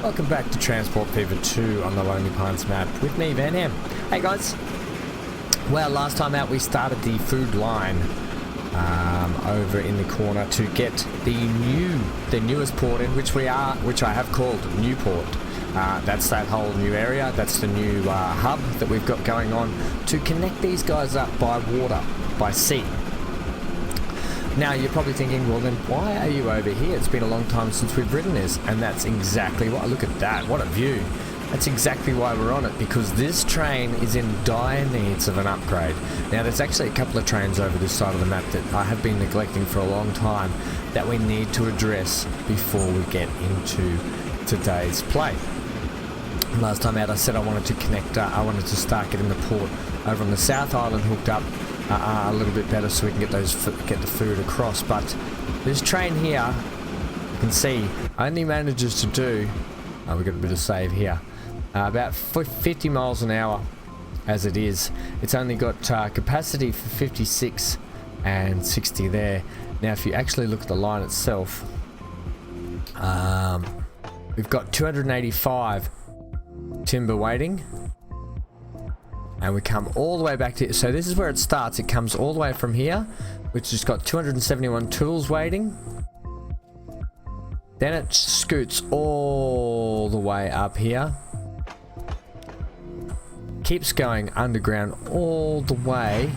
Welcome back to Transport Fever 2 on the Lonely Pines map with me, Van Ham. Hey guys. Well, last time out we started the food line over in the corner to get the newest port in which I have called Newport. That's that whole new area. That's the new hub that we've got going on to connect these guys up by water, by sea. Now you're probably thinking, well then why are you over here? It's been a long time since we've ridden this, and that's exactly why. Look at that, what a view. That's exactly why we're on it, because this train is in dire needs of an upgrade. Now there's actually a couple of trains over this side of the map that I have been neglecting for a long time that we need to address before we get into today's play. Last time out I said I wanted to connect, I wanted to start getting the port over on the South Island hooked up a little bit better so we can get the food across, but this train here, you can see, only manages to do, we've got a bit of save here, about 50 miles an hour as it is. It's only got capacity for 56 and 60 there. Now if you actually look at the line itself, we've got 285 timber waiting, and we come all the way back to, so this is where it starts. It comes all the way from here, which has got 271 tools waiting. Then it scoots all the way up here. Keeps going underground all the way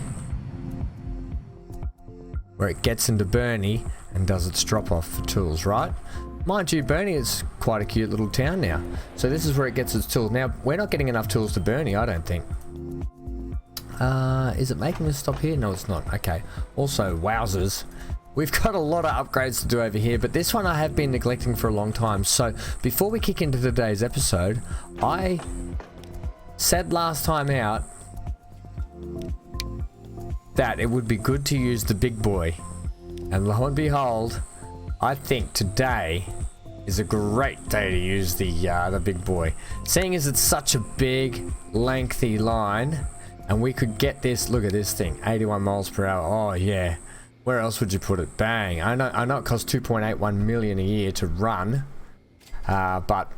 where it gets into Burnie and does its drop off for tools, right? Mind you, Burnie is quite a cute little town now. So this is where it gets its tools. Now, we're not getting enough tools to Burnie, I don't think. Is it making us stop here? No, it's not. Okay. Also, wowzers. We've got a lot of upgrades to do over here, but this one I have been neglecting for a long time. So, before we kick into today's episode, I said last time out that it would be good to use the big boy. And lo and behold, I think today is a great day to use the big boy. Seeing as it's such a big, lengthy line, and we could get this, look at this thing, 81 miles per hour. Oh yeah, where else would you put it? Bang. I know it costs 2.81 million a year to run, but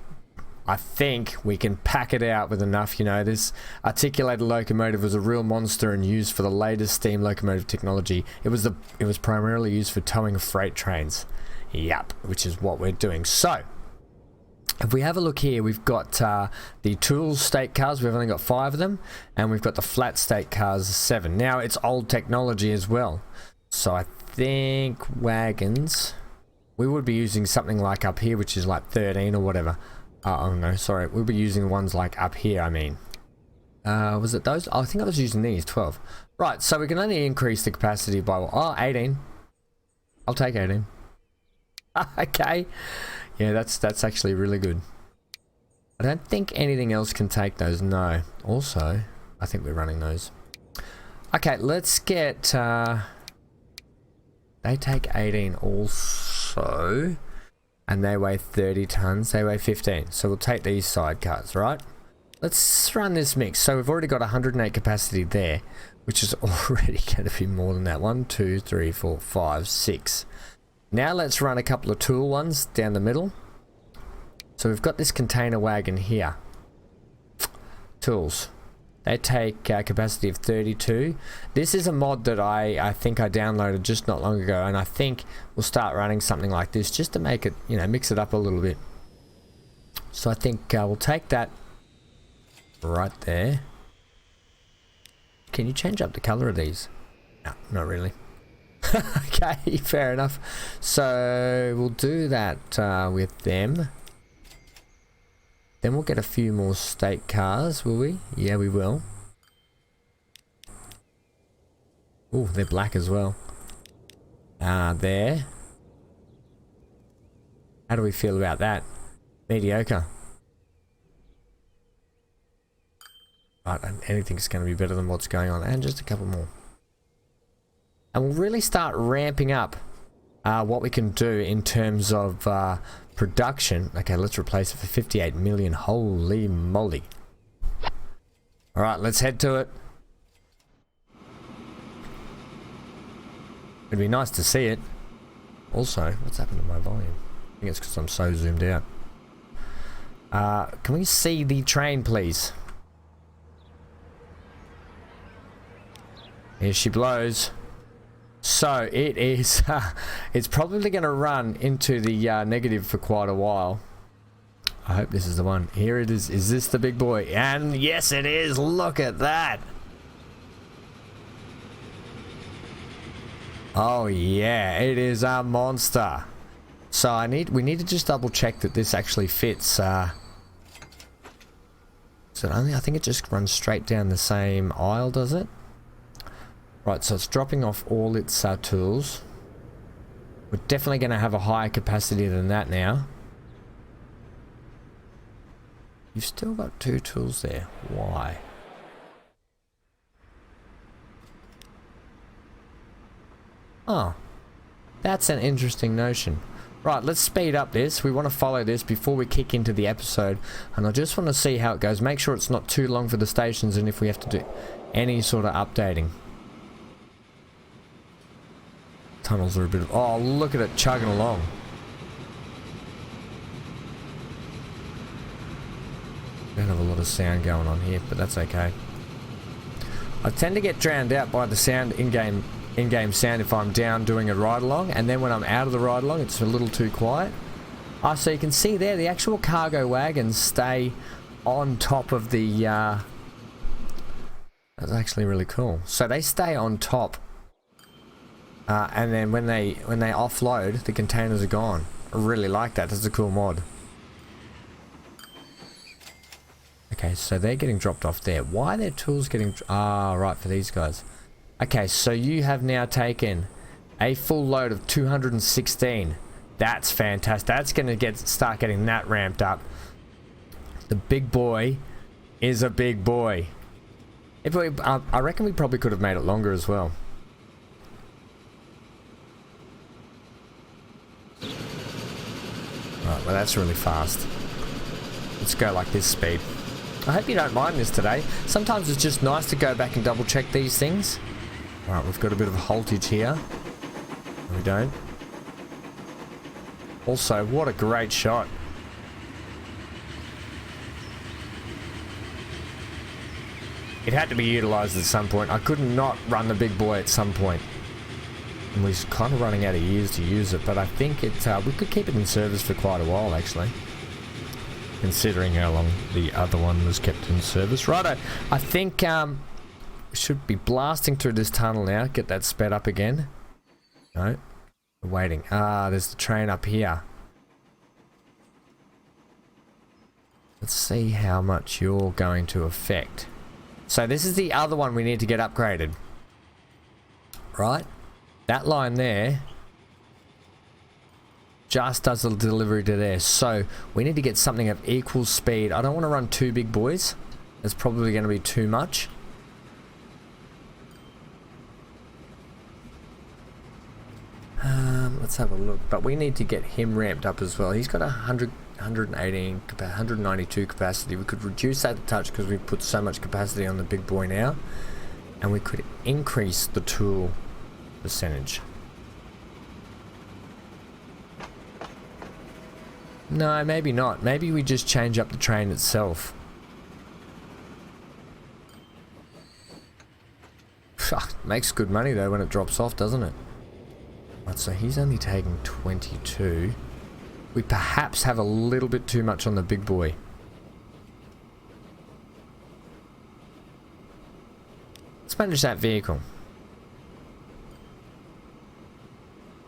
I think we can pack it out with enough. You know, this articulated locomotive was a real monster and used for the latest steam locomotive technology. It was primarily used for towing freight trains. Yep, which is what we're doing. So if we have a look here, we've got the tools state cars. We've only got 5 of them, and we've got the flat state cars 7. Now it's old technology as well, so I think wagons, we would be using something like up here, which is like 13 or whatever. Oh no, sorry, we'll be using ones like up here. I mean, was it those? Oh, I think I was using these 12. Right, so we can only increase the capacity by 18. I'll take 18. Okay. Yeah, that's actually really good. I don't think anything else can take those, no. Also, I think we're running those. Okay, let's get... they take 18 also. And they weigh 30 tons. They weigh 15. So we'll take these sidecars, right? Let's run this mix. So we've already got 108 capacity there, which is already going to be more than that. 1, 2, 3, 4, 5, 6. Now let's run a couple of tool ones down the middle. So we've got this container wagon here. Tools. They take capacity of 32. This is a mod that I think I downloaded just not long ago, and I think we'll start running something like this just to make it, you know, mix it up a little bit. So I think we'll take that right there. Can you change up the color of these? No, not really. Okay, fair enough. So we'll do that with them. Then we'll get a few more state cars, will we? Yeah, we will. Oh, they're black as well. There. How do we feel about that? Mediocre. Right, anything's going to be better than what's going on. And just a couple more. And we'll really start ramping up what we can do in terms of production. Okay, let's replace it for 58 million. Holy moly. Alright, let's head to it. It'd be nice to see it. Also, what's happened to my volume? I think it's because I'm so zoomed out. Can we see the train, please? Here she blows. So it is, it's probably going to run into the negative for quite a while. I hope this is the one. Here it is. Is this the big boy? And yes, it is. Look at that. Oh yeah, it is a monster. So we need to just double check that this actually fits. So I think it just runs straight down the same aisle, does it? Right, so it's dropping off all its tools. We're definitely going to have a higher capacity than that now. You've still got 2 tools there. Why? Oh, that's an interesting notion. Right, let's speed up this. We want to follow this before we kick into the episode. And I just want to see how it goes. Make sure it's not too long for the stations and if we have to do any sort of updating. Tunnels are a bit of... Oh, look at it chugging along. Don't have a lot of sound going on here, but that's okay. I tend to get drowned out by the sound in-game sound if I'm down doing a ride-along, and then when I'm out of the ride-along, it's a little too quiet. Oh, so you can see there, the actual cargo wagons stay on top of the... That's actually really cool. So they stay on top. And then when they offload, the containers are gone. I really like that. That's a cool mod. Okay, so they're getting dropped off there. Why are their tools getting... Ah, right, for these guys. Okay, so you have now taken a full load of 216. That's fantastic. That's going to start getting that ramped up. The big boy is a big boy. I reckon we probably could have made it longer as well. Right, well that's really fast. Let's go like this speed. I hope you don't mind this today. Sometimes it's just nice to go back and double check these things. Alright, we've got a bit of a haltage here. No, we don't. Also, what a great shot. It had to be utilised at some point. I could not run the big boy at some point. And we're kind of running out of years to use it, but I think we could keep it in service for quite a while actually. Considering how long the other one was kept in service. Righto, I think we should be blasting through this tunnel now. Get that sped up again. No, we're waiting. Ah, there's the train up here. Let's see how much you're going to affect. So this is the other one we need to get upgraded. Right? That line there just does the delivery to there. So we need to get something of equal speed. I don't want to run 2 big boys. That's probably going to be too much. Let's have a look. But we need to get him ramped up as well. He's got 118, 192 capacity. We could reduce that a touch because we've put so much capacity on the big boy now. And we could increase the tool percentage. No, maybe not. Maybe we just change up the train itself. Makes good money though when it drops off, doesn't it? Right, so he's only taking 22. We perhaps have a little bit too much on the big boy. Let's manage that vehicle.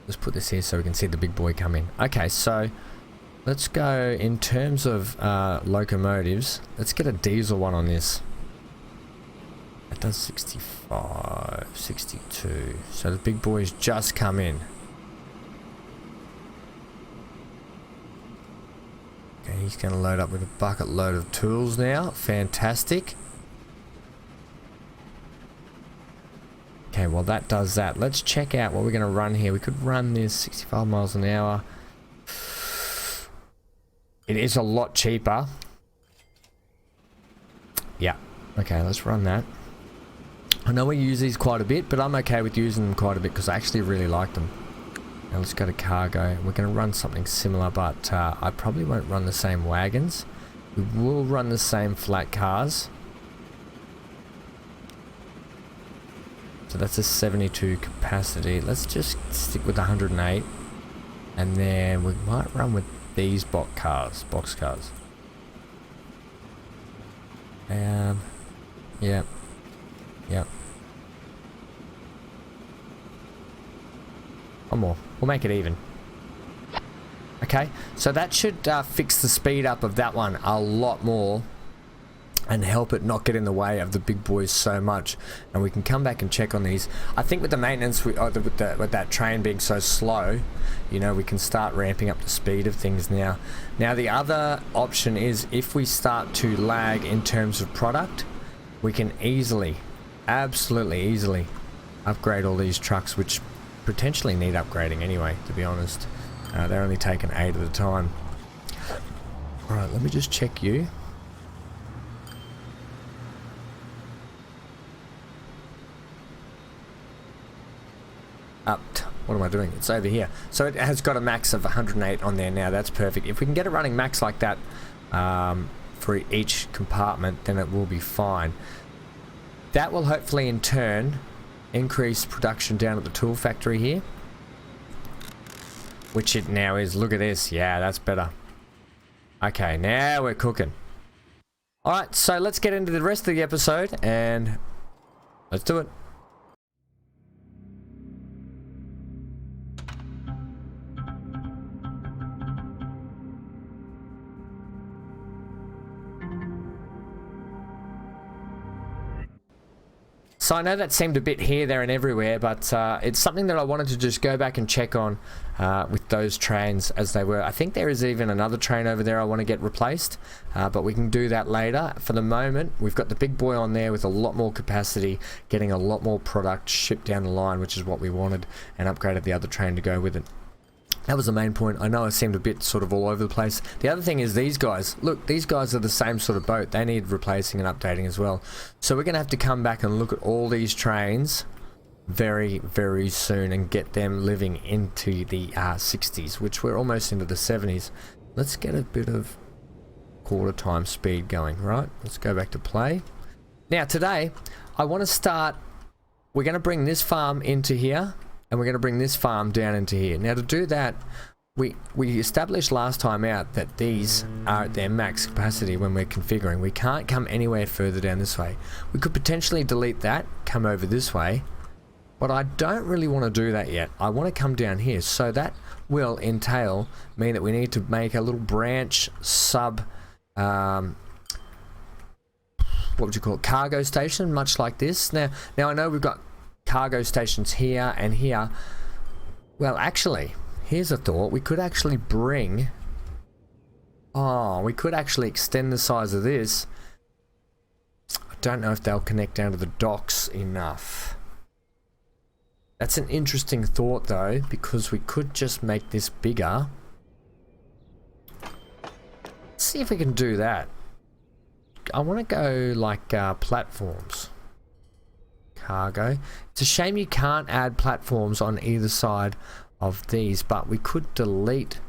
Let's put this here so we can see the big boy come in. Okay, so let's go in terms of locomotives. Let's get a diesel one on this. That does 65, 62. So the big boy's just come in. Okay, he's going to load up with a bucket load of tools now. Fantastic. Okay, well that does that. Let's check out what we're going to run here. We could run this 65 miles an hour. It is a lot cheaper. Yeah. Okay, let's run that. I know we use these quite a bit, but I'm okay with using them quite a bit because I actually really like them. Now let's go to cargo. We're going to run something similar, but I probably won't run the same wagons. We will run the same flat cars. So that's a 72 capacity. Let's just stick with 108. And then we might run with these box cars. Yep. One more. We'll make it even. Okay, so that should fix the speed up of that one a lot more and help it not get in the way of the big boys so much. And we can come back and check on these. I think with the maintenance, with that train being so slow, you know, we can start ramping up the speed of things now. Now the other option is if we start to lag in terms of product, we can easily, absolutely easily upgrade all these trucks, which potentially need upgrading anyway, to be honest. They're only taking 8 at a time. Alright, let me just check you. What am I doing? It's over here. So it has got a max of 108 on there now. That's perfect. If we can get it running max like that for each compartment, then it will be fine. That will hopefully in turn increase production down at the tool factory here, which it now is. Look at this. Yeah, that's better. Okay, now we're cooking. Alright, so let's get into the rest of the episode and let's do it. So I know that seemed a bit here, there and everywhere, but it's something that I wanted to just go back and check on with those trains as they were. I think there is even another train over there I want to get replaced, but we can do that later. For the moment, we've got the big boy on there with a lot more capacity, getting a lot more product shipped down the line, which is what we wanted, and upgraded the other train to go with it. That was the main point. I know I seemed a bit sort of all over the place. The other thing is these guys. Look, these guys are the same sort of boat. They need replacing and updating as well. So we're going to have to come back and look at all these trains very, very soon and get them living into the 60s, which we're almost into the 70s. Let's get a bit of quarter time speed going, right? Let's go back to play. Now today, I want to start, we're going to bring this farm into here. And we're going to bring this farm down into here. Now to do that, we established last time out that these are at their max capacity when we're configuring. We can't come anywhere further down this way. We could potentially delete that, come over this way, but I don't really want to do that yet. I want to come down here. So that will entail mean that we need to make a little branch sub, what would you call it, cargo station, much like this. Now I know we've got cargo stations here and here. Well, actually, here's a thought. We could actually bring... Oh, we could actually extend the size of this. I don't know if they'll connect down to the docks enough. That's an interesting thought, though, because we could just make this bigger. Let's see if we can do that. I want to go like platforms. Cargo. It's a shame you can't add platforms on either side of these, but we could delete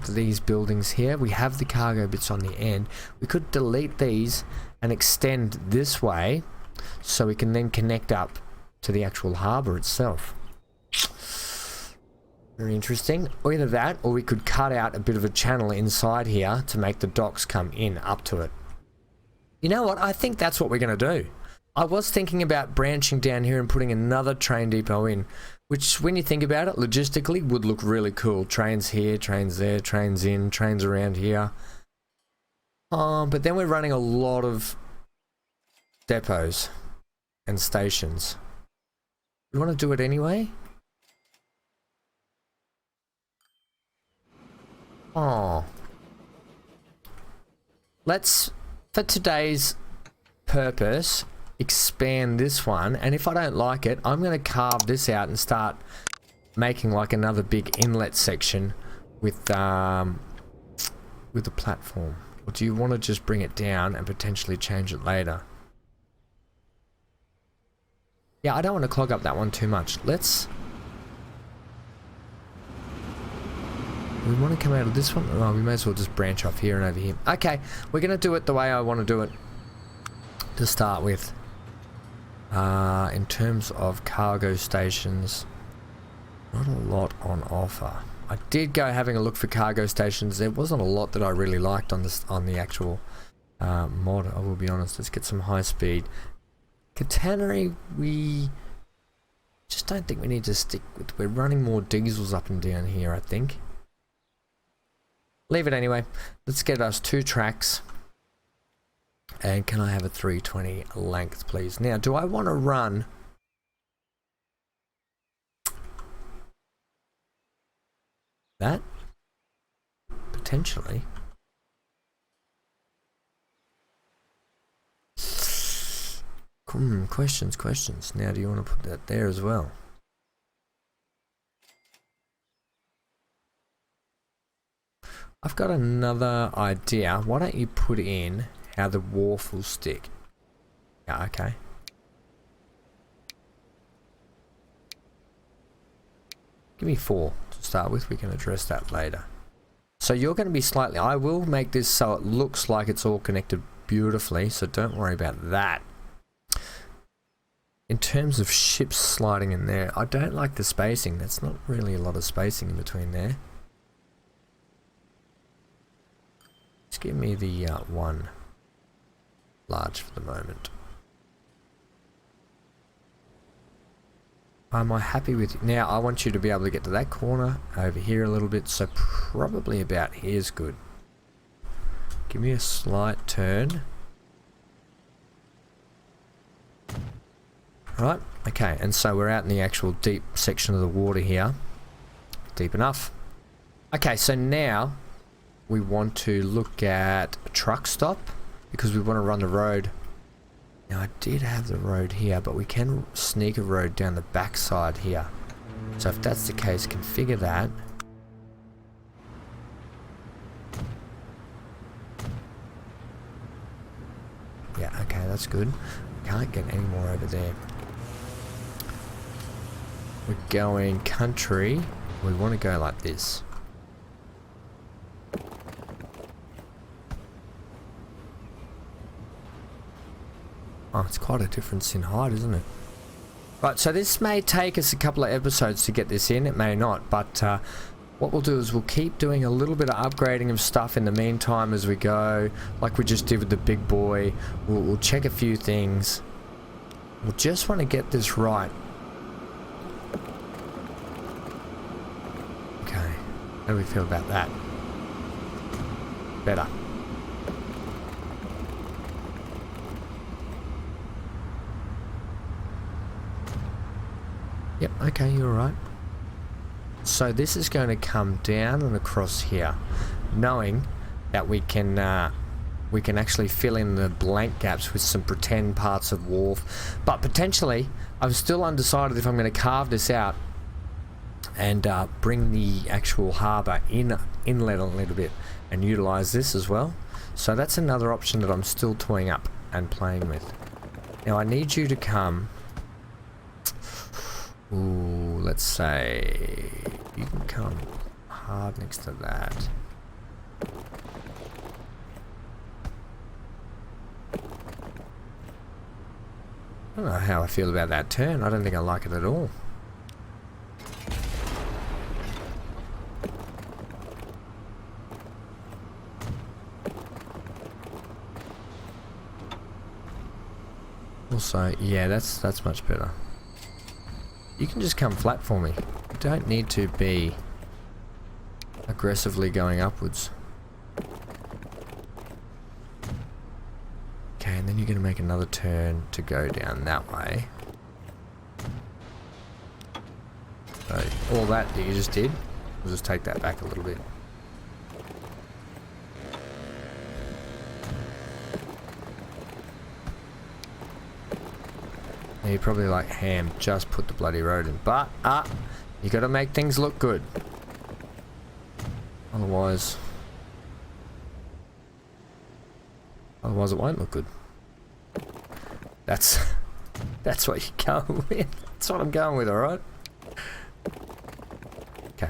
these buildings here. We have the cargo bits on the end. We could delete these and extend this way so we can then connect up to the actual harbour itself. Very interesting. Either that, or we could cut out a bit of a channel inside here to make the docks come in up to it. You know what? I think that's what we're going to do. I was thinking about branching down here and putting another train depot in, which when you think about it, logistically would look really cool. Trains here, trains there, trains in, trains around here. But then we're running a lot of depots and stations. You want to do it anyway? Let's... for today's purpose, expand this one, and if I don't like it, I'm going to carve this out and start making like another big inlet section with the platform. Or do you want to just bring it down and potentially change it later? Yeah, I don't want to clog up that one too much. Let's We want to come out of this one? Oh, we may as well just branch off here and over here. Okay, we're going to do it the way I want to do it to start with. In terms of cargo stations, not a lot on offer. I did go having a look for cargo stations. There wasn't a lot that I really liked on this, on the actual mod, I will be honest. Let's get some high speed. Catenary, we just don't think we need to stick with. We're running more diesels up and down here, I think. Leave it anyway. Let's get us 2 tracks. And can I have a 320 length, please? Now, do I want to run that? Potentially. Questions. Now, do you want to put that there as well? I've got another idea. Why don't you put in how the wharf will stick? Yeah, okay. Give me 4 to start with. We can address that later. So you're going to be slightly... I will make this so it looks like it's all connected beautifully, so don't worry about that. In terms of ships sliding in there, I don't like the spacing. That's not really a lot of spacing in between there. Just give me the one large for the moment. Am I happy with you? Now I want you to be able to get to that corner over here a little bit, so probably about here's good. Give me a slight turn. Right, okay, and so we're out in the actual deep section of the water here. Deep enough. Okay, so now we want to look at a truck stop because we want to run the road. Now I did have the road here, but we can sneak a road down the back side here. So if that's the case, configure that. Yeah, okay, that's good. Can't get any more over there. We're going country. We want to go like this. Oh, it's quite a difference in height, isn't it? Right, so this may take us a couple of episodes to get this in. It may not, but what we'll do is we'll keep doing a little bit of upgrading of stuff in the meantime as we go, like we just did with the big boy. We'll check a few things. We'll just want to get this right. Okay, how do we feel about that? Better. Yep, okay, you're right. So this is going to come down and across here, knowing that we can actually fill in the blank gaps with some pretend parts of wharf. But potentially, I'm still undecided if I'm going to carve this out and bring the actual harbour inlet a little bit and utilise this as well. So that's another option that I'm still toying up and playing with. Now I need you to come... Ooh, let's say you can come hard next to that. I don't know how I feel about that turn. I don't think I like it at all. Also, yeah, that's much better. You can just come flat for me. You don't need to be aggressively going upwards. Okay, and then you're going to make another turn to go down that way. So all that you just did, we'll just take that back a little bit. Now you're probably like, Ham, just put the bloody road in. But, you got to make things look good. Otherwise it won't look good. That's what you're going with. That's what I'm going with, alright? Okay.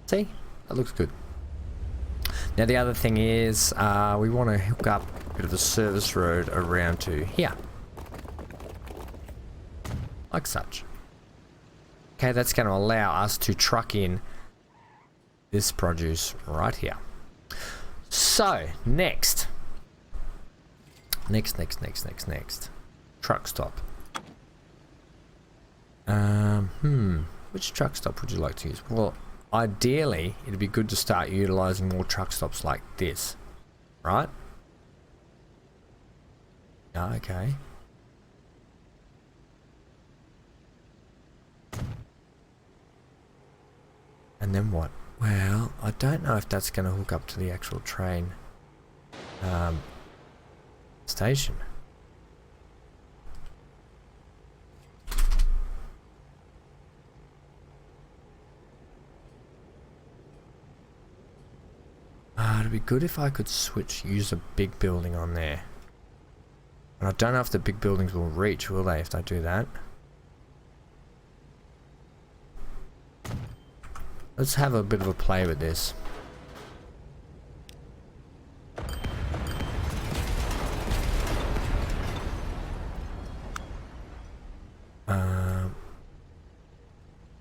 See? That looks good. Now the other thing is, we want to hook up a bit of a service road around to here. Like such. Okay, that's going to allow us to truck in this produce right here. So, next. Next. Truck stop. Which truck stop would you like to use? Well, ideally, it'd be good to start utilizing more truck stops like this. Right? Yeah, okay. And then what? Well, I don't know if that's going to hook up to the actual train station. It'd be good if I could use a big building on there. And I don't know if the big buildings will reach, will they, if I do that? Let's have a bit of a play with this.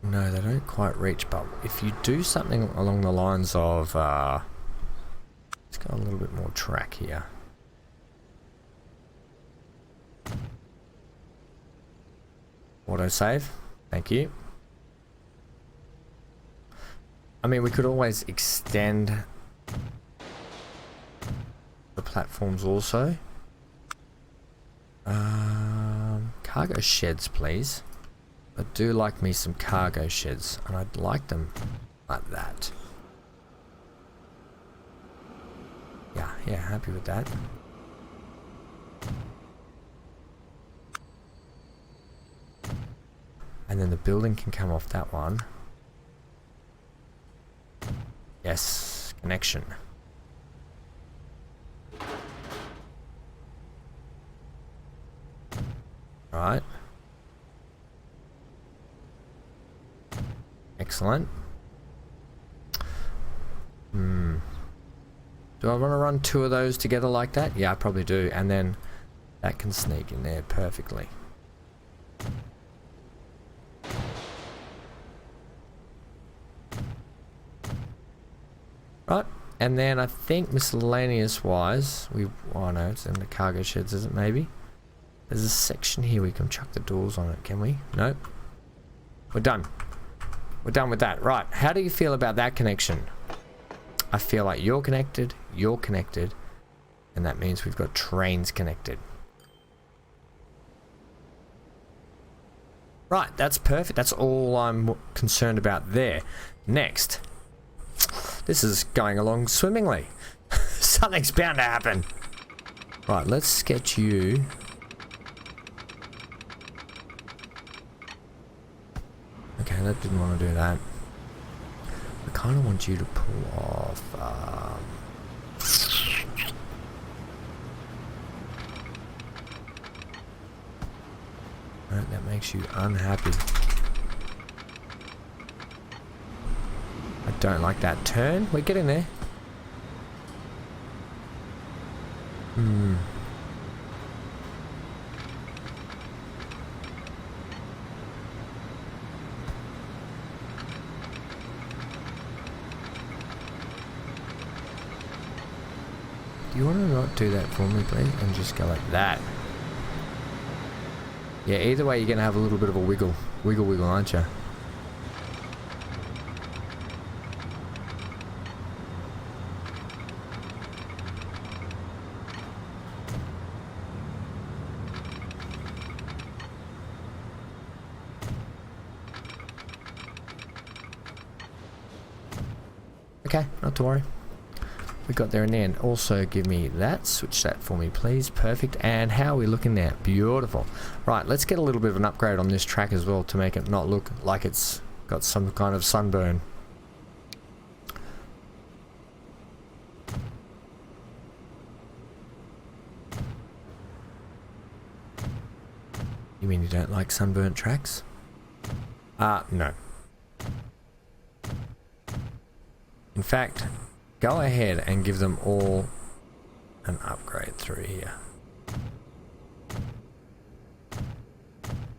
No, they don't quite reach, but if you do something along the lines of, let's go a little bit more track here. Autosave, thank you. I mean, we could always extend the platforms also. Cargo sheds, please. I do like me some cargo sheds, and I'd like them like that. Yeah, happy with that. And then the building can come off that one. Yes, connection. Right. Excellent. Do I want to run two of those together like that? Yeah, I probably do. And then that can sneak in there perfectly. Right, and then I think miscellaneous wise, oh no, it's in the cargo sheds, is it maybe? There's a section here we can chuck the doors on it, can we? Nope. We're done. We're done with that. Right, how do you feel about that connection? I feel like you're connected, and that means we've got trains connected. Right, that's perfect. That's all I'm concerned about there. Next. This is going along swimmingly. Something's bound to happen. Right, let's sketch you. Okay, that didn't want to do that. I kind of want you to pull off. Right, that makes you unhappy. I don't like that turn. We're getting there. Do you want to not do that for me, please? And just go like that. Yeah, either way you're going to have a little bit of a wiggle. Wiggle, aren't you? Okay, not to worry. We got there in the end. Also give me that. Switch that for me, please. Perfect. And how are we looking there? Beautiful. Right, let's get a little bit of an upgrade on this track as well to make it not look like it's got some kind of sunburn. You mean you don't like sunburnt tracks? No. In fact, go ahead and give them all an upgrade through here.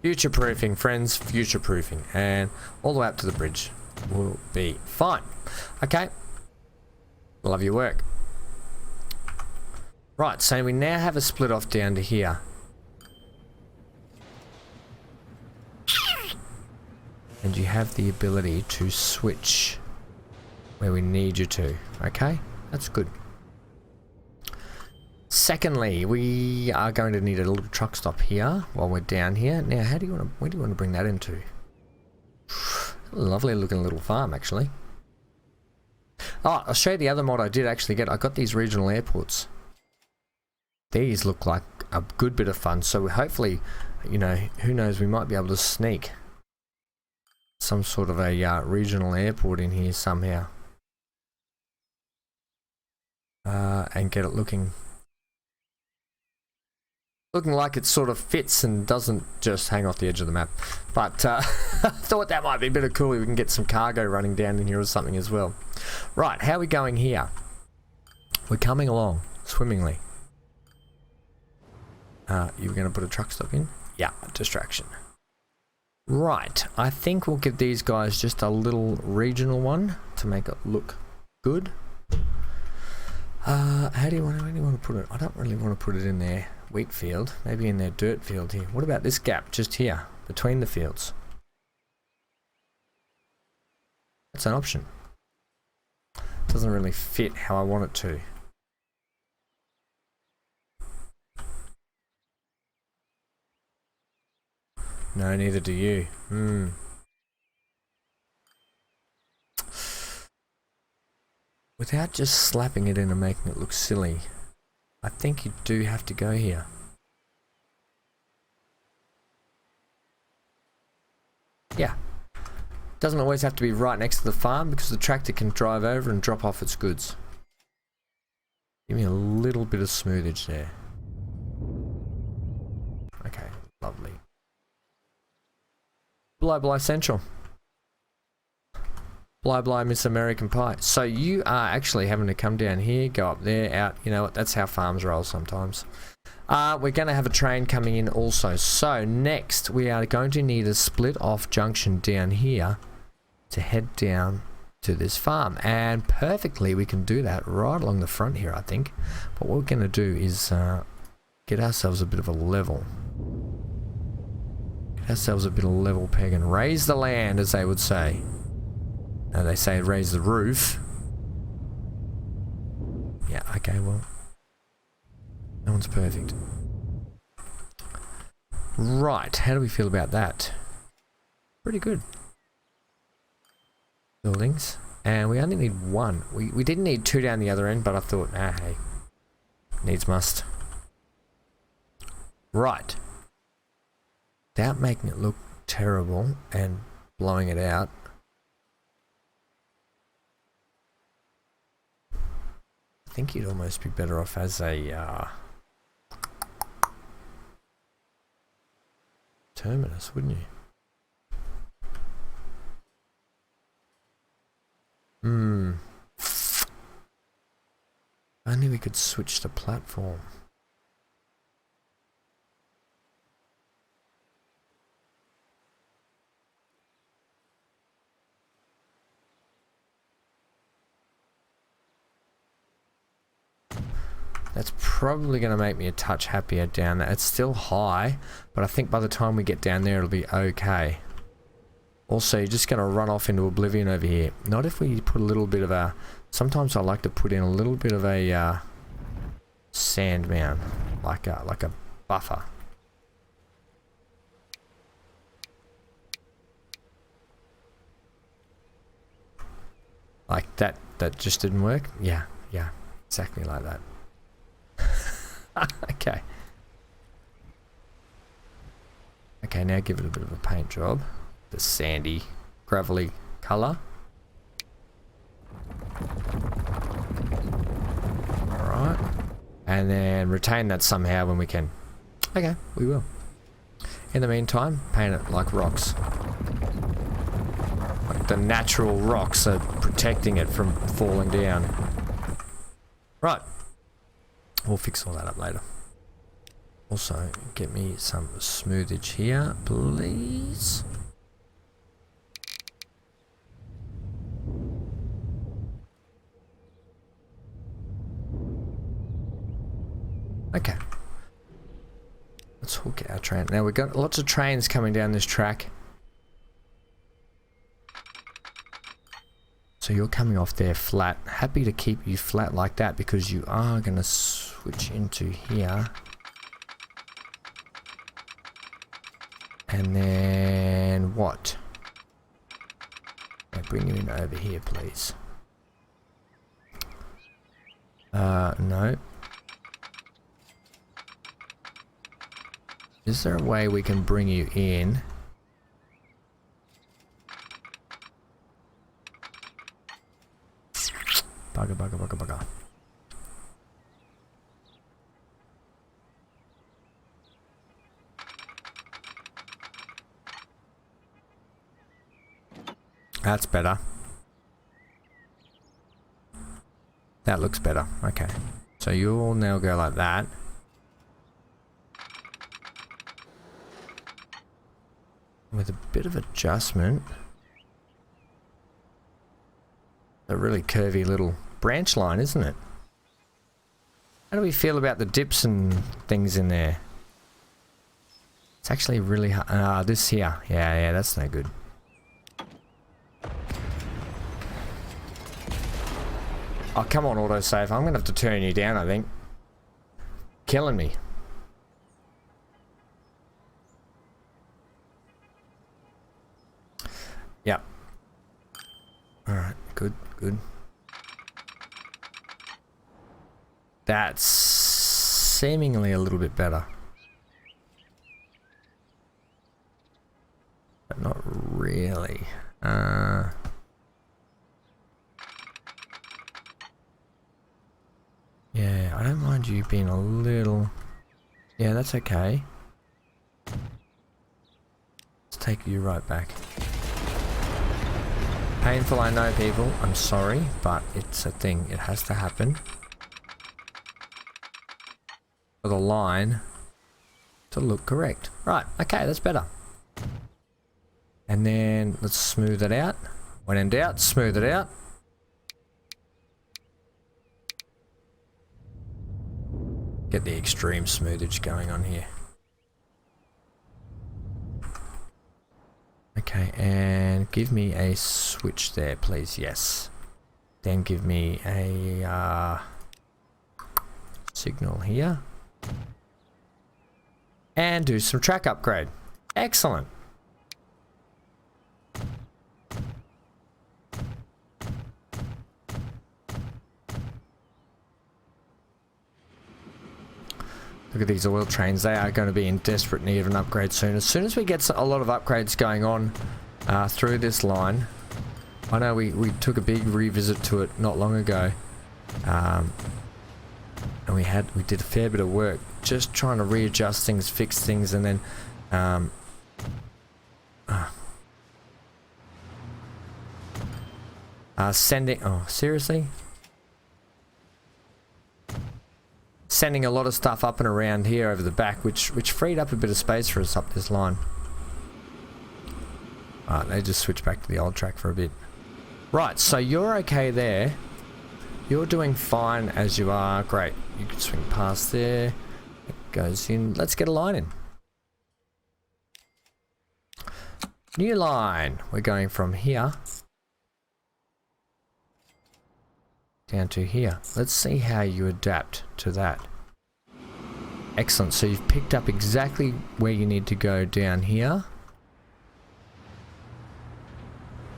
Future-proofing, friends, future-proofing. And all the way up to the bridge will be fine. Okay. Love your work. Right, so we now have a split off down to here. And you have the ability to switch where we need you to. Okay, that's good. Secondly, we are going to need a little truck stop here while we're down here. Now, where do you want to bring that into? Lovely looking little farm, actually. Oh, I'll show you the other mod I did actually get. I got these regional airports. These look like a good bit of fun. So hopefully, you know, who knows, we might be able to sneak some sort of a regional airport in here somehow. And get it looking like it sort of fits and doesn't just hang off the edge of the map. But I thought that might be a bit of cool. We can get some cargo running down in here or something as well. Right, how are we going here? We're coming along swimmingly. You were going to put a truck stop in? Yeah, distraction. Right, I think we'll give these guys just a little regional one to make it look good. How do you want to put it? I don't really want to put it in their wheat field. Maybe in their dirt field here. What about this gap just here between the fields? That's an option. Doesn't really fit how I want it to. No, neither do you. Without just slapping it in and making it look silly, I think you do have to go here. Yeah. Doesn't always have to be right next to the farm because the tractor can drive over and drop off its goods. Give me a little bit of smoothage there. Okay, lovely. Blah Central. Blah Miss American Pie. So you are actually having to come down here, go up there, out. You know what? That's how farms roll sometimes. We're going to have a train coming in also. So next we are going to need a split off junction down here to head down to this farm. And perfectly we can do that right along the front here, I think. But what we're going to do is get ourselves a bit of a level. Get ourselves a bit of level peg and raise the land, as they would say. They say raise the roof. Yeah, okay, well. No one's perfect. Right, how do we feel about that? Pretty good. Buildings. And we only need one. We didn't need two down the other end, but I thought, hey. Needs must. Right. Without making it look terrible and blowing it out. I think you'd almost be better off as a terminus, wouldn't you? Only we could switch the platform. That's probably going to make me a touch happier down there. It's still high, but I think by the time we get down there it'll be okay. Also, you're just going to run off into oblivion over here. Not if we put a little bit of a... Sometimes I like to put in a little bit of a sand mound, like a buffer. Like that just didn't work? Yeah, exactly like that. Okay. Okay, now give it a bit of a paint job. The sandy, gravelly colour. Alright. And then retain that somehow when we can. Okay, we will. In the meantime, paint it like rocks. Like the natural rocks are protecting it from falling down. Right. We'll fix all that up later. Also, get me some smoothage here, please. Okay. Let's hook our train. Now we've got lots of trains coming down this track. So you're coming off there flat. Happy to keep you flat like that because you are going to switch into here. And then what? I'll bring you in over here, please. No. Is there a way we can bring you in? Bugger, bugger, bugger, bugger. That's better. That looks better. Okay. So you'll now go like that. With a bit of adjustment. A really curvy little branch line, isn't it? How do we feel about the dips and things in there? It's actually really hard. This here. Yeah, that's no good. Oh, come on, autosave. I'm going to have to turn you down, I think. Killing me. Yep. Alright, good, good. That's seemingly a little bit better. But not really. Yeah, I don't mind you being a little... Yeah, that's okay. Let's take you right back. Painful, I know, people. I'm sorry, but it's a thing. It has to happen. For the line to look correct. Right, okay, that's better. And then let's smooth it out. When in doubt, smooth it out. Get the extreme smoothage going on here. Okay, and give me a switch there, please. Yes. Then give me a signal here. And do some track upgrade. Excellent. Look at these oil trains. They are going to be in desperate need of an upgrade soon. As soon as we get a lot of upgrades going on through this line. I know we took a big revisit to it not long ago. And we did a fair bit of work just trying to readjust things, fix things, and then sending... Oh, seriously? Sending a lot of stuff up and around here over the back, which freed up a bit of space for us up this line. Alright, they just switched back to the old track for a bit. Right, so you're okay there. You're doing fine as you are. Great. You can swing past there. It goes in. Let's get a line in. New line. We're going from here down to here. Let's see how you adapt to that. Excellent. So you've picked up exactly where you need to go down here.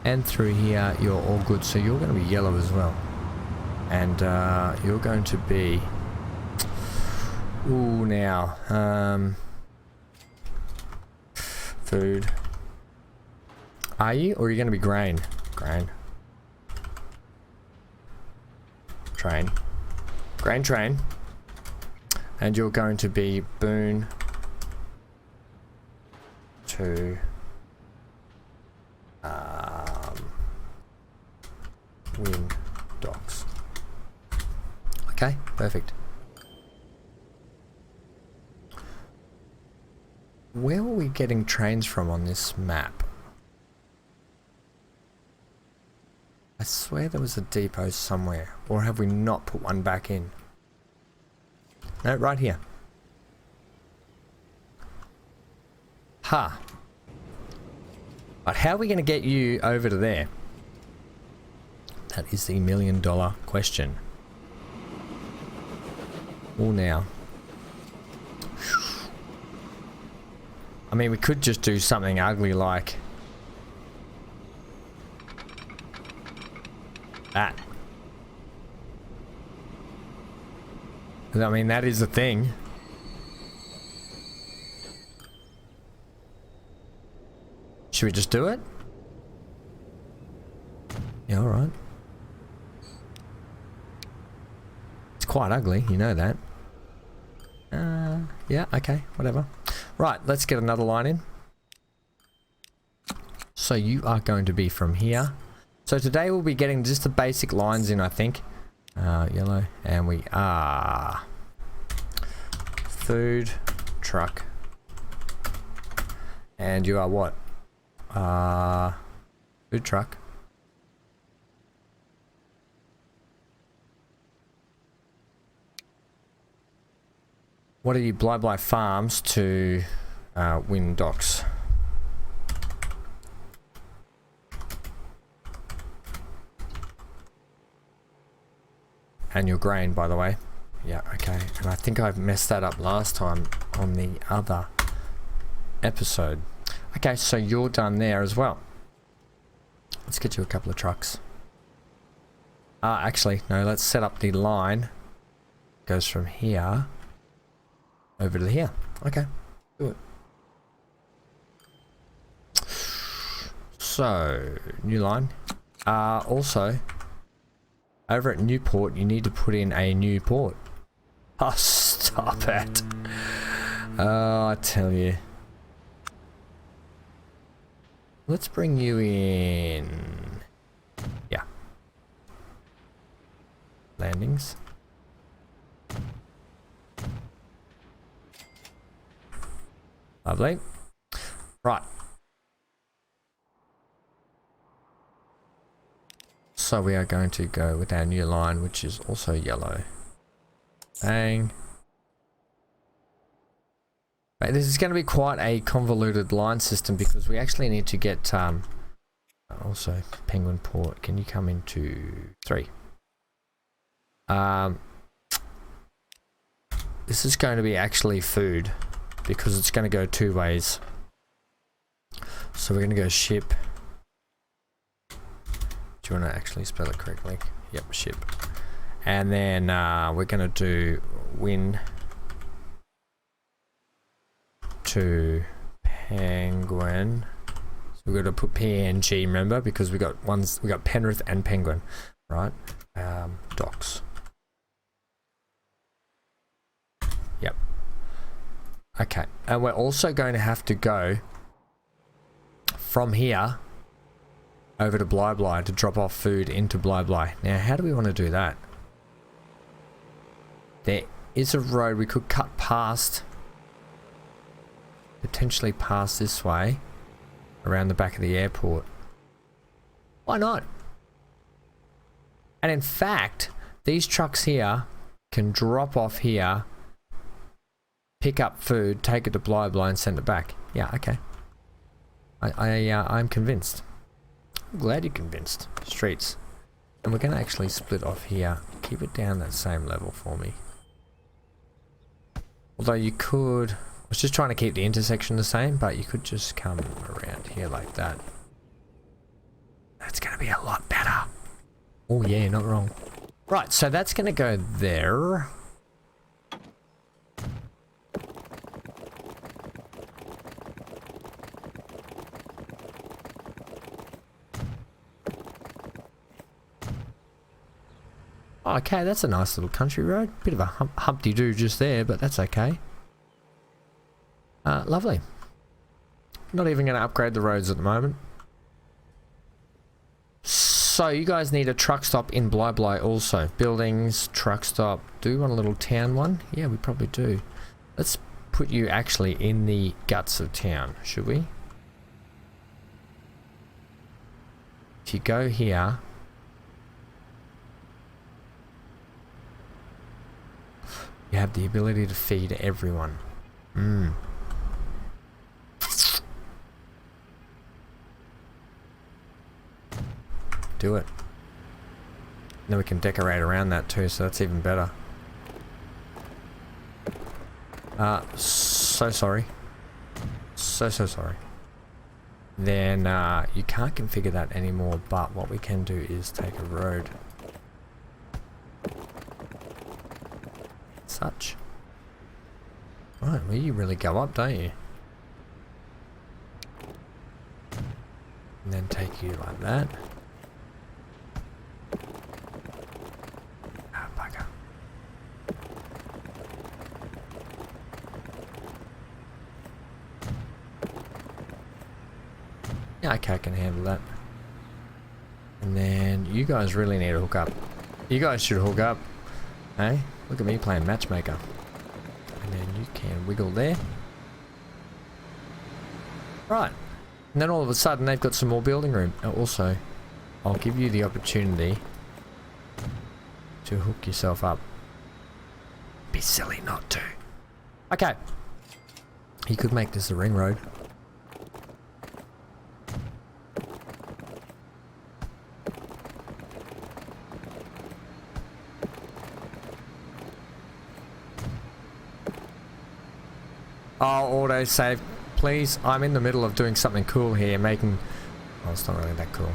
And through here, you're all good. So you're going to be yellow as well. And you're going to be... Ooh, now. Food. Are you? Or are you going to be grain? Grain. Train. Grain train. And you're going to be Boone to Win Docks. Okay, perfect. Where were we getting trains from on this map? I swear there was a depot somewhere. Or have we not put one back in? No, right here. Ha. But how are we going to get you over to there? That is the $1 million question. Well, now. I mean, we could just do something ugly like that. I mean, that is a thing. Should we just do it? Yeah, alright. It's quite ugly, you know that. Yeah, okay, whatever. Right, let's get another line in. So you are going to be from here. So today we'll be getting just the basic lines in, I think. Yellow, and we are food truck. And you are what? Food truck. What are you? Bly Farms to Wind Docks. And your grain, by the way. Yeah, okay. And I think I messed that up last time on the other episode. Okay, so you're done there as well. Let's get you a couple of trucks. Actually, no, let's set up the line. Goes from here over to here. Okay, do it. So, new line. Also, over at Newport, you need to put in a new port. Oh, stop it. Oh, I tell you. Let's bring you in. Yeah. Landings. Lovely. Right. So we are going to go with our new line, which is also yellow. Bang. Right, this is going to be quite a convoluted line system because we actually need to get also Penguin Port. Can you come into 3? This is going to be actually food because it's going to go 2 ways. So we're going to go ship. Do you want to actually spell it correctly? Yep, ship. And then we're going to do win to Penguin. So we're going to put PNG, remember, because we got Penrith and Penguin, right? Docks. Yep. Okay, and we're also going to have to go from here over to Bly to drop off food into Bly. Now, how do we want to do that? There is a road we could cut past, potentially pass this way, around the back of the airport. Why not? And in fact, these trucks here can drop off here, pick up food, take it to Bly and send it back. Yeah, okay. I'm convinced. I'm glad you're convinced. Streets. And we're going to actually split off here. Keep it down that same level for me. Although you could... I was just trying to keep the intersection the same, but you could just come around here like that. That's going to be a lot better. Oh yeah, not wrong. Right, so that's going to go there. Okay, that's a nice little country road. Bit of a humpty-doo just there, but that's okay. Lovely. Not even going to upgrade the roads at the moment. So you guys need a truck stop in Bly Bly also. Buildings, truck stop. Do you want a little town one? Yeah, we probably do. Let's put you actually in the guts of town, should we? If you go here, you have the ability to feed everyone. Do it. Then we can decorate around that too, so that's even better. So sorry. So sorry. Then you can't configure that anymore, but what we can do is take a road. Such. Right, well you really go up, don't you? And then take you like that. Ah, bugger. Yeah, okay, I can handle that. And then you guys really need to hook up. You guys should hook up. Hey, look at me playing matchmaker. And then you can wiggle there. Right. And then all of a sudden they've got some more building room. Also, I'll give you the opportunity to hook yourself up. Be silly not to. Okay. You could make this a ring road. Oh, auto save, please. I'm in the middle of doing something cool here, making... Oh, it's not really that cool.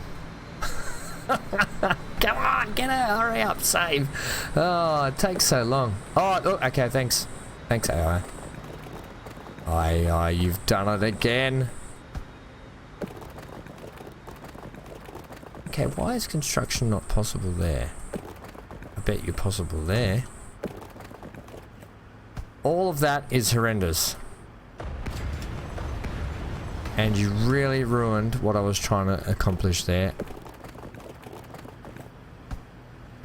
Come on, get out, hurry up, save. Oh, it takes so long. Oh, okay, thanks. Thanks, AI. AI, you've done it again. Okay, why is construction not possible there? I bet you're possible there. All of that is horrendous. And you really ruined what I was trying to accomplish there.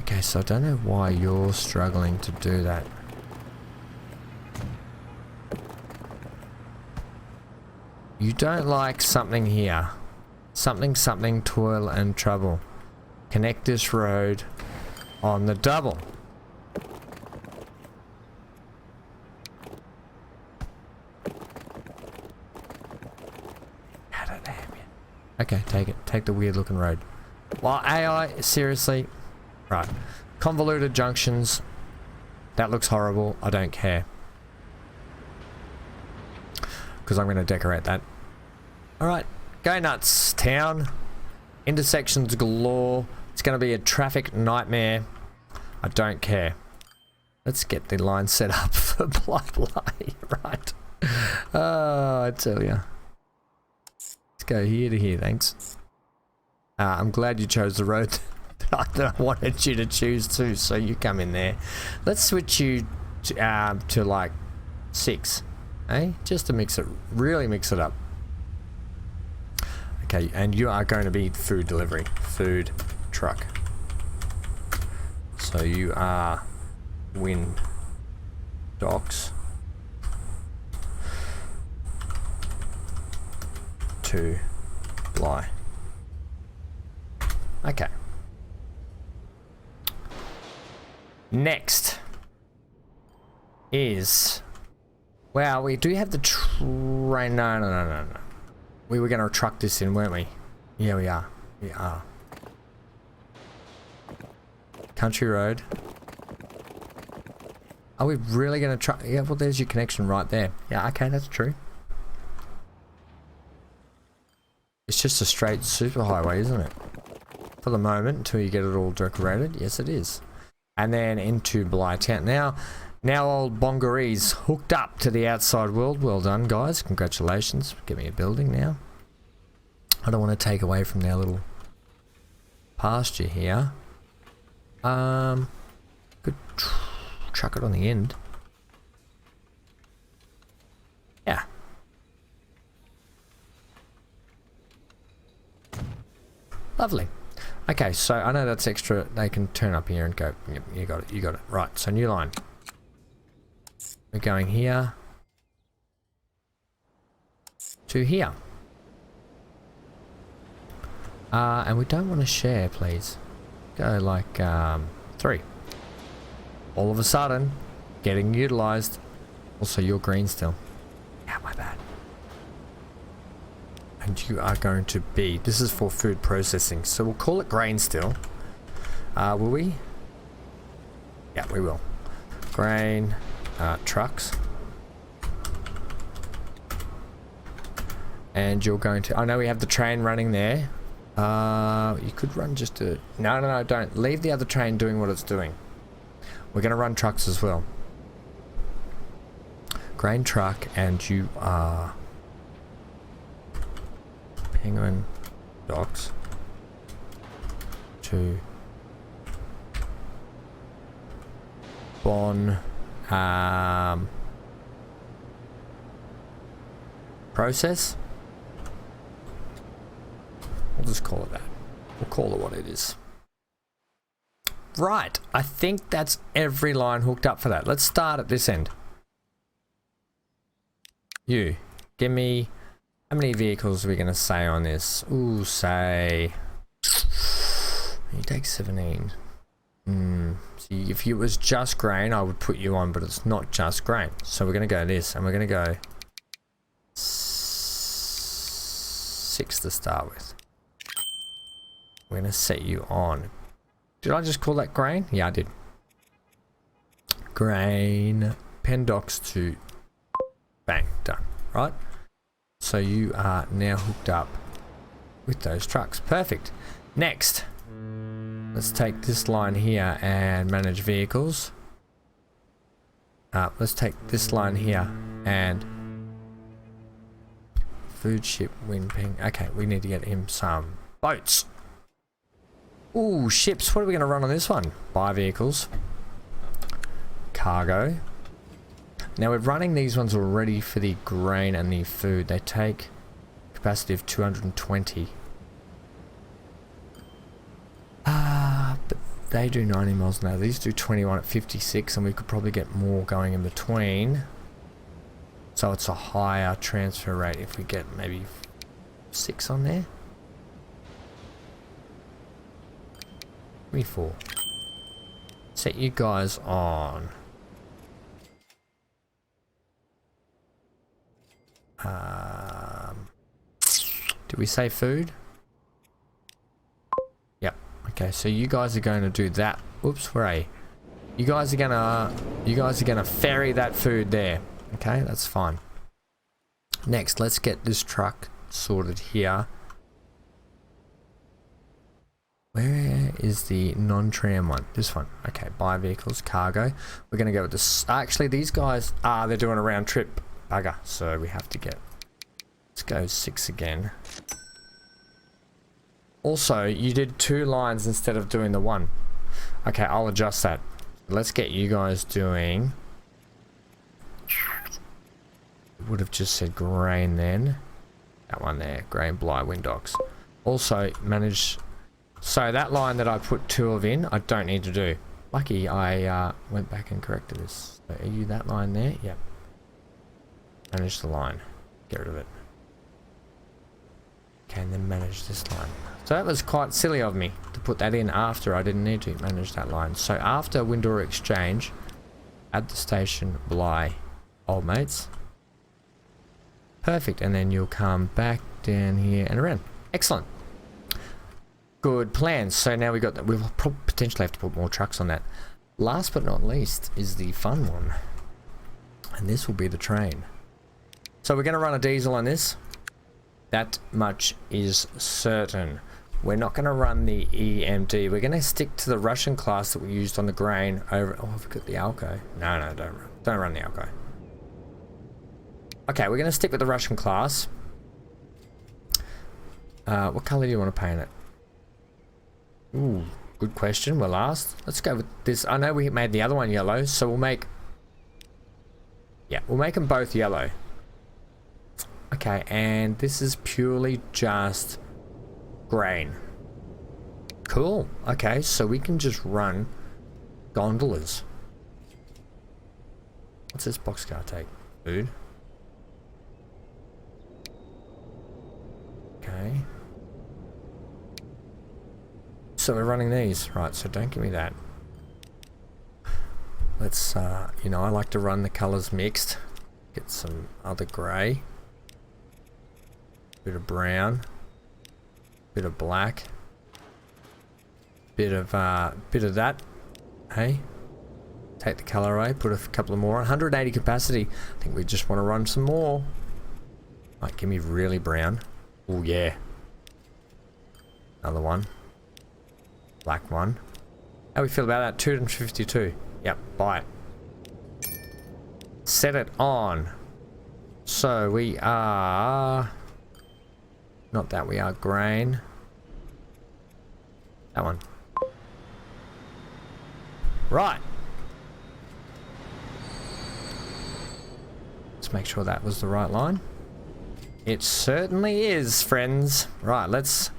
Okay, so I don't know why you're struggling to do that. You don't like something here. Something, toil and trouble. Connect this road on the double. Okay, take it. Take the weird looking road. Well, AI, seriously. Right. Convoluted junctions. That looks horrible. I don't care. Because I'm going to decorate that. Alright. Go nuts, town. Intersections galore. It's going to be a traffic nightmare. I don't care. Let's get the line set up for Bly Bly. Right. Oh, I tell ya. Go here to here, thanks. I'm glad you chose the road that I wanted you to choose too, so you come in there. Let's switch you to like 6, eh? Just to mix it, really mix it up. Okay, and you are going to be food delivery, food truck. So you are wind docks. To Bly. Okay. Next is... Wow, we do have the train... No. We were going to truck this in, weren't we? Yeah, we are. We are. Country road. Are we really going to truck... Yeah, well, there's your connection right there. Yeah, okay, that's true. It's just a straight superhighway, isn't it? For the moment, until you get it all decorated. Yes, it is. And then into Bly Town. Now old Bongaree's hooked up to the outside world. Well done, guys. Congratulations. Give me a building now. I don't want to take away from their little pasture here. Could chuck it on the end. Yeah. Lovely. Okay, so I know that's extra. They can turn up here and go, yep, you got it, you got it. Right, so new line. We're going here to here. And we don't want to share, please. Go like 3. All of a sudden, getting utilized. Also, you're green still. Yeah, my bad. And you are going to be, this is for food processing, so we'll call it grain still. Will we? Yeah, we will. Grain, trucks. And you're going to, I know we have the train running there. You could run just a, no, don't. Leave the other train doing what it's doing. We're going to run trucks as well. Grain truck, and you are Penguin docks to Bon process. We'll just call it that. We'll call it what it is. Right, I think that's every line hooked up for that. Let's start at this end. You, give me, how many vehicles are we going to say on this? Ooh, say, you take 17. See, if it was just grain, I would put you on, but it's not just grain. So we're going to go this, and we're going to go 6 to start with. We're going to set you on. Did I just call that grain? Yeah, I did. Grain, pen docks to bang, done, right? So you are now hooked up with those trucks. Perfect. Next, let's take this line here and manage vehicles. Let's take this line here and food ship, wind ping. Okay, we need to get him some boats. Ooh, ships. What are we going to run on this one? Buy vehicles. Cargo. Now we're running these ones already for the grain and the food. They take capacity of 220. But they do 90 miles an hour. These do 21 at 56, and we could probably get more going in between. So it's a higher transfer rate if we get maybe 6 on there. 24. Set you guys on. Did we say food? Yep. Okay, so you guys are going to do that. Oops, where are you? You guys are gonna ferry that food there. Okay, that's fine. Next, let's get this truck sorted here. Where is the non-tram one? This one. Okay, buy vehicles, cargo. We're going to go with this. Actually, these guys, they're doing a round trip. Bugger. So we have to get, let's go 6 again. Also, you did 2 lines instead of doing the 1. Okay, I'll adjust that. Let's get you guys doing, would have just said grain then. That one there, grain, bly, wind docks. Also, manage. So that line that I put 2 of in, I don't need to do. Lucky I went back and corrected this. So are you that line there? Yep. Manage the line. Get rid of it. Okay, and then manage this line. So that was quite silly of me to put that in after I didn't need to manage that line. So after Windor Exchange, add the station, Bly, old mates. Perfect, and then you'll come back down here and around. Excellent. Good plan. So now we got that. We'll potentially have to put more trucks on that. Last but not least is the fun one, and this will be the train. So we're going to run a diesel on this. That much is certain. We're not going to run the EMD. We're going to stick to the Russian class that we used on the grain over. Oh, I've got the Alco. No, don't run the Alco. Okay, we're going to stick with the Russian class. What color do you want to paint it? Ooh, good question. We'll ask. Let's go with this. I know we made the other one yellow, so we'll make, yeah, we'll make them both yellow. Okay, and this is purely just grain. Cool. Okay, so we can just run gondolas. What's this boxcar take? Food. Okay. So we're running these. Right, so don't give me that. Let's, you know, I like to run the colours mixed. Get some other grey. Bit of brown. Bit of black. Bit of that. Hey? Take the colour away, put a couple of more. 180 capacity. I think we just want to run some more. Right, give me really brown. Oh yeah. Another one. Black one. How we feel about that? 252. Yep, buy it. Set it on. So we are... Not that, we are grain. That one. Right. Let's make sure that was the right line. It certainly is, friends. Right, let's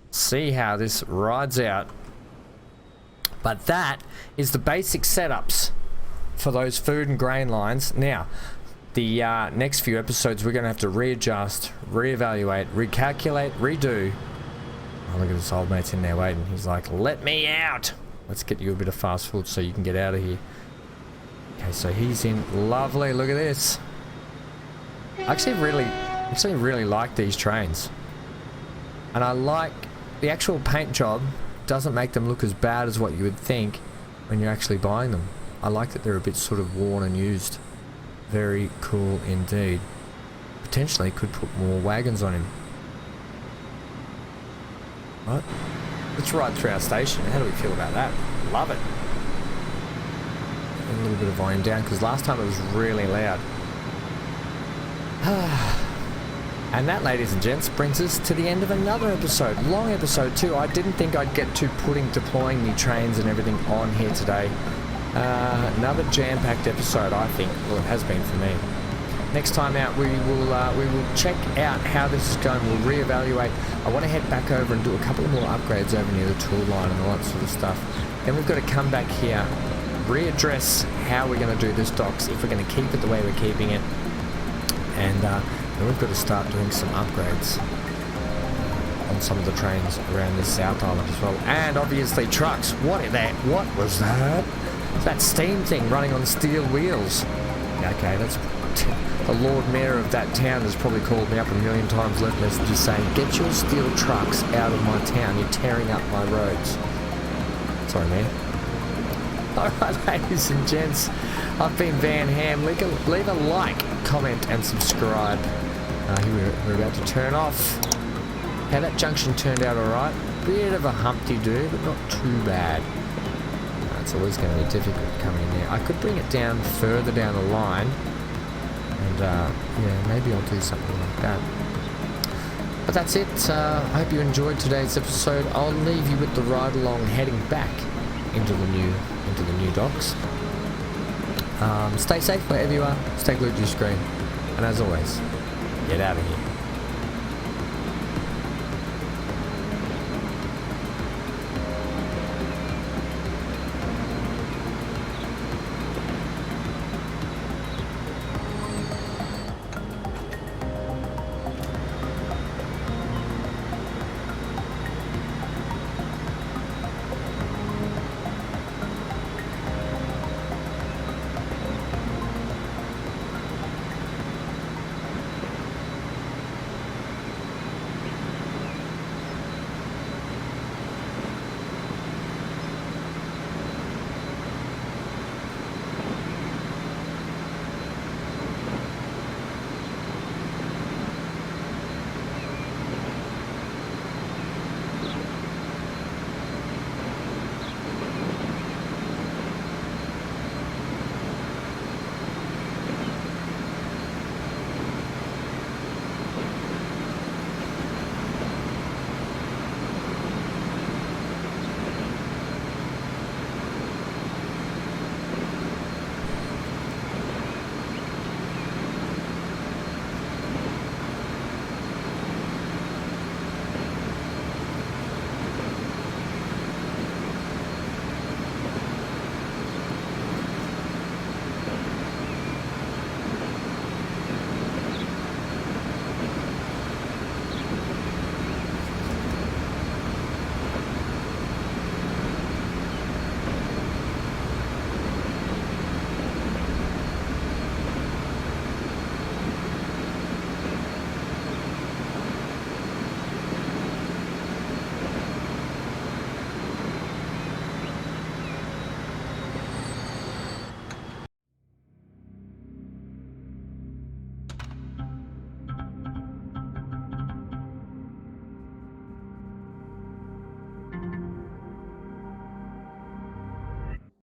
see how this rides out. But that is the basic setups for those food and grain lines. Now, the next few episodes, we're going to have to readjust, reevaluate, recalculate, redo. Oh, look at this old mate's in there waiting. He's like, let me out. Let's get you a bit of fast food so you can get out of here. Okay, so he's in. Lovely. Look at this. I actually really like these trains. And I like the actual paint job. Doesn't make them look as bad as what you would think when you're actually buying them. I like that they're a bit sort of worn and used. Very cool indeed. Potentially could put more wagons on him. Right. Let's ride through our station. How do we feel about that? Love it. A little bit of volume down because last time it was really loud. And that, ladies and gents, brings us to the end of another episode. Long episode too. I didn't think I'd get to deploying the trains and everything on here today. Another jam-packed episode, I think. Well, it has been for me. Next time out, we will check out how this is going. We'll reevaluate. I want to head back over and do a couple more upgrades over near the tool line and all that sort of stuff. Then we've got to come back here, readdress how we're going to do this docks, if we're going to keep it the way we're keeping it, and then we've got to start doing some upgrades on some of the trains around this South Island as well. And obviously trucks. What was that? That steam thing running on steel wheels. Okay, that's... The Lord Mayor of that town has probably called me up a million times, left messages saying, get your steel trucks out of my town, you're tearing up my roads. Sorry, man. Alright, ladies and gents, I've been Van Ham. Leave a like, comment and subscribe. We're about to turn off. Okay, that junction turned out alright. Bit of a humpty-doo, but not too bad. It's always going to be difficult coming in there. I could bring it down further down the line. And yeah, maybe I'll do something like that. But that's it. I hope you enjoyed today's episode. I'll leave you with the ride along heading back into the new docks. Stay safe wherever you are. Stay glued to your screen. And as always, get out of here.